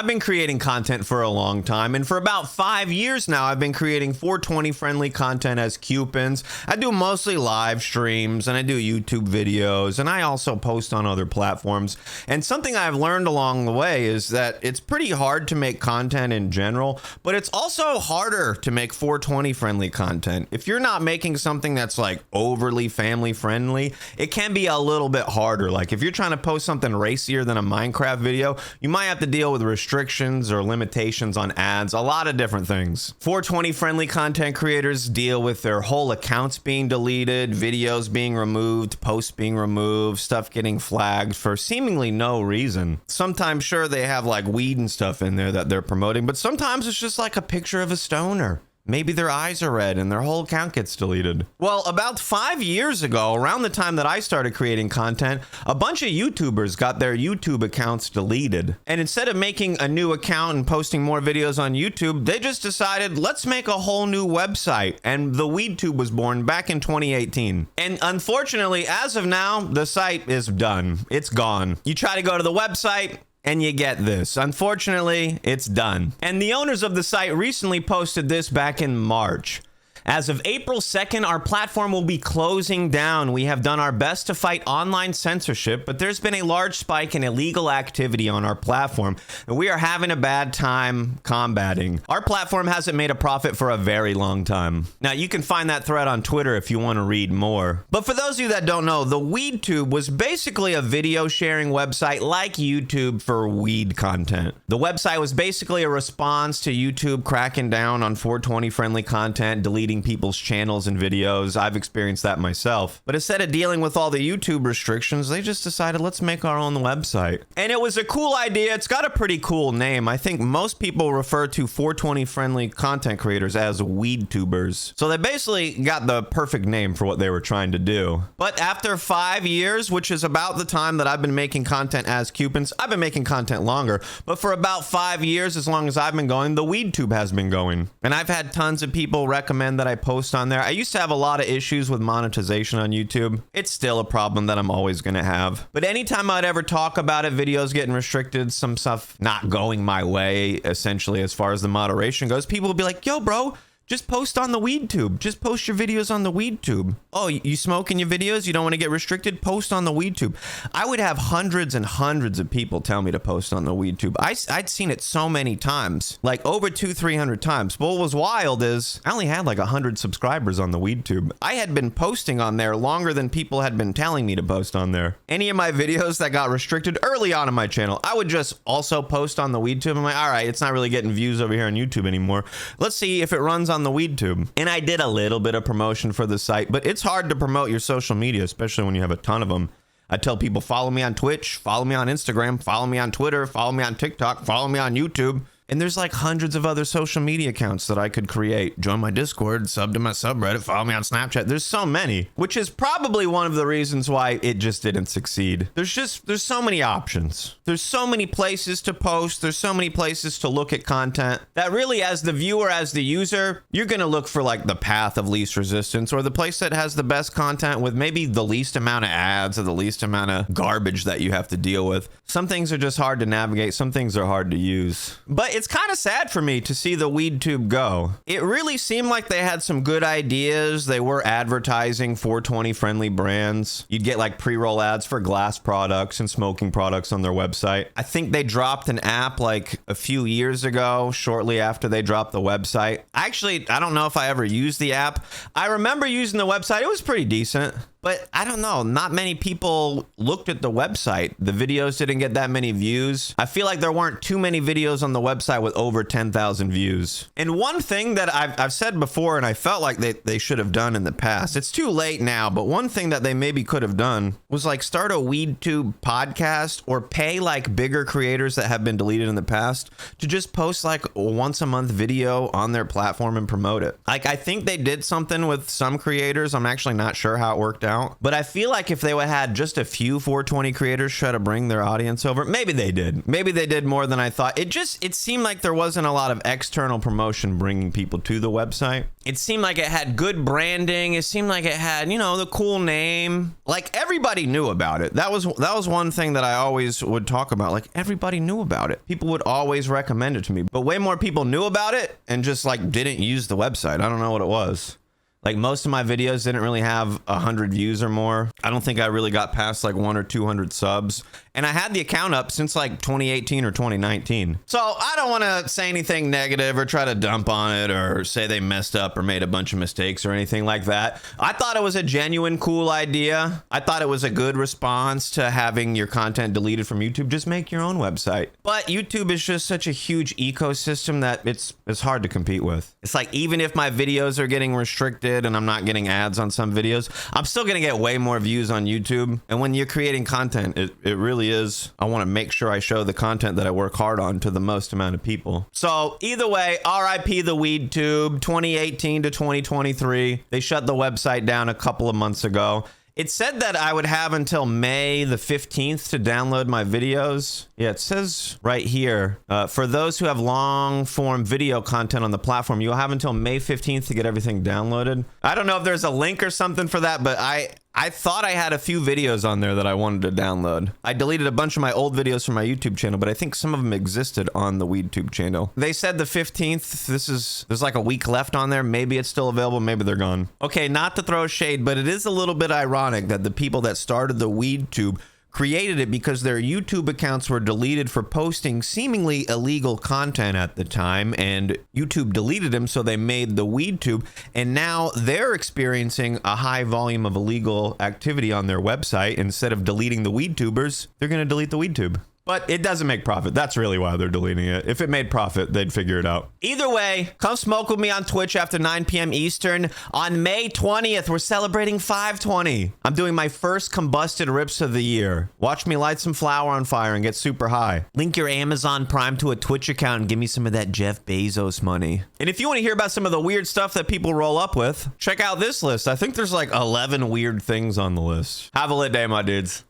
I've been creating content for a long time, and for about 5 years now, I've been creating 420 friendly content as Cewpins. I do mostly live streams, and I do YouTube videos, and I also post on other platforms. And something I've learned along the way is that it's pretty hard to make content in general, but it's also harder to make 420 friendly content. If you're not making something that's like overly family friendly, it can be a little bit harder. Like if you're trying to post something racier than a Minecraft video, you might have to deal with restrictions or limitations on ads, a lot of different things. 420 friendly content creators deal with their whole accounts being deleted, videos being removed, posts being removed, stuff getting flagged for seemingly no reason. Sometimes, sure, they have like weed and stuff in there that they're promoting, but sometimes it's just like a picture of a stoner. Maybe their eyes are red and their whole account gets deleted. Well, about 5 years ago, around the time that I started creating content, a bunch of YouTubers got their YouTube accounts deleted. And instead of making a new account and posting more videos on YouTube, they just decided, let's make a whole new website. And the WeedTube was born back in 2018. And unfortunately, as of now, the site is done. It's gone. You try to go to the website, and you get this. Unfortunately, it's done. And the owners of the site recently posted this back in March. As of April 2nd, our platform will be closing down. We have done our best to fight online censorship, but there's been a large spike in illegal activity on our platform, and we are having a bad time combating. Our platform hasn't made a profit for a very long time. Now, you can find that thread on Twitter if you want to read more. But for those of you that don't know, the WeedTube was basically a video sharing website like YouTube for weed content. The website was basically a response to YouTube cracking down on 420 friendly content, deleting people's channels and videos. I've experienced that myself. But instead of dealing with all the YouTube restrictions, they just decided, let's make our own website. And it was a cool idea. It's got a pretty cool name. I think most people refer to 420 friendly content creators as WeedTubers. So they basically got the perfect name for what they were trying to do. But after 5 years, which is about the time that I've been making content as Cewpins, I've been making content longer, but for about 5 years, as long as I've been going, the WeedTube has been going. And I've had tons of people recommend that I post on there. I used to have a lot of issues with monetization on YouTube. It's still a problem that I'm always going to have. But anytime I'd ever talk about it, videos getting restricted, some stuff not going my way, essentially, as far as the moderation goes, people will be like, yo, bro, just post on the WeedTube. Just post your videos on the WeedTube. Oh, you smoke in your videos? You don't want to get restricted? Post on the WeedTube. I would have hundreds and hundreds of people tell me to post on the WeedTube. I'd seen it so many times, like over 200-300 times. But what was wild is I only had like 100 subscribers on the WeedTube. I had been posting on there longer than people had been telling me to post on there. Any of my videos that got restricted early on in my channel, I would just also post on the WeedTube. I'm like, all right, it's not really getting views over here on YouTube anymore. Let's see if it runs on the WeedTube. And I did a little bit of promotion for the site, but it's hard to promote your social media, especially when you have a ton of them. I tell people, follow me on Twitch, follow me on Instagram, follow me on Twitter, follow me on TikTok, follow me on YouTube. And there's like hundreds of other social media accounts that I could create. Join my Discord, sub to my subreddit, follow me on Snapchat. There's so many, which is probably one of the reasons why it just didn't succeed. There's so many options. There's so many places to post. There's so many places to look at content that really, as the viewer, as the user, you're going to look for like the path of least resistance or the place that has the best content with maybe the least amount of ads or the least amount of garbage that you have to deal with. Some things are just hard to navigate. Some things are hard to use. But it's kind of sad for me to see the WeedTube go. It really seemed like they had some good ideas. They were advertising 420 friendly brands. You'd get like pre-roll ads for glass products and smoking products on their website. I think they dropped an app like a few years ago, shortly after they dropped the website. Actually, I don't know if I ever used the app. I remember using the website. It was pretty decent. But I don't know, not many people looked at the website. The videos didn't get that many views. I feel like there weren't too many videos on the website with over 10,000 views. And one thing that I've said before, and I felt like they should have done in the past, it's too late now, but one thing that they maybe could have done was like start a WeedTube podcast or pay like bigger creators that have been deleted in the past to just post like a once a month video on their platform and promote it. Like I think they did something with some creators. I'm actually not sure how it worked out. out. But I feel like if they would had just a few 420 creators try to bring their audience over, maybe they did. Maybe they did more than I thought. It seemed like there wasn't a lot of external promotion bringing people to the website. It seemed like it had good branding. It seemed like it had, you know, the cool name. Like everybody knew about it. That was one thing that I always would talk about. Like everybody knew about it. People would always recommend it to me. But way more people knew about it and just like didn't use the website. I don't know what it was. Like most of my videos didn't really have 100 views or more. I don't think I really got past like 100 or 200 subs. And I had the account up since like 2018 or 2019. So I don't want to say anything negative or try to dump on it or say they messed up or made a bunch of mistakes or anything like that. I thought it was a genuine, cool idea. I thought it was a good response to having your content deleted from YouTube. Just make your own website. But YouTube is just such a huge ecosystem that it's hard to compete with. It's like even if my videos are getting restricted and I'm not getting ads on some videos, I'm still gonna get way more views on YouTube. And when you're creating content, it really is. I want to make sure I show the content that I work hard on to the most amount of people. So either way, RIP the weed tube, 2018 to 2023. They shut the website down a couple of months ago. It said that I would have until May the 15th to download my videos. Yeah, it says right here, for those who have long form video content on the platform, you'll have until May 15th to get everything downloaded. I don't know if there's a link or something for that, but I thought I had a few videos on there that I wanted to download. I deleted a bunch of my old videos from my YouTube channel, but I think some of them existed on the WeedTube channel. They said the 15th, there's like a week left on there. Maybe it's still available, maybe they're gone. Okay, not to throw shade, but it is a little bit ironic that the people that started the WeedTube created it because their YouTube accounts were deleted for posting seemingly illegal content at the time, and YouTube deleted them, so they made the WeedTube, and now they're experiencing a high volume of illegal activity on their website. Instead of deleting the WeedTubers, they're going to delete the WeedTube. But it doesn't make profit. That's really why they're deleting it. If it made profit, they'd figure it out. Either way, come smoke with me on Twitch after 9 p.m. Eastern. On May 20th, we're celebrating 520. I'm doing my first combusted rips of the year. Watch me light some flour on fire and get super high. Link your Amazon Prime to a Twitch account and give me some of that Jeff Bezos money. And if you want to hear about some of the weird stuff that people roll up with, check out this list. I think there's like 11 weird things on the list. Have a lit day, my dudes.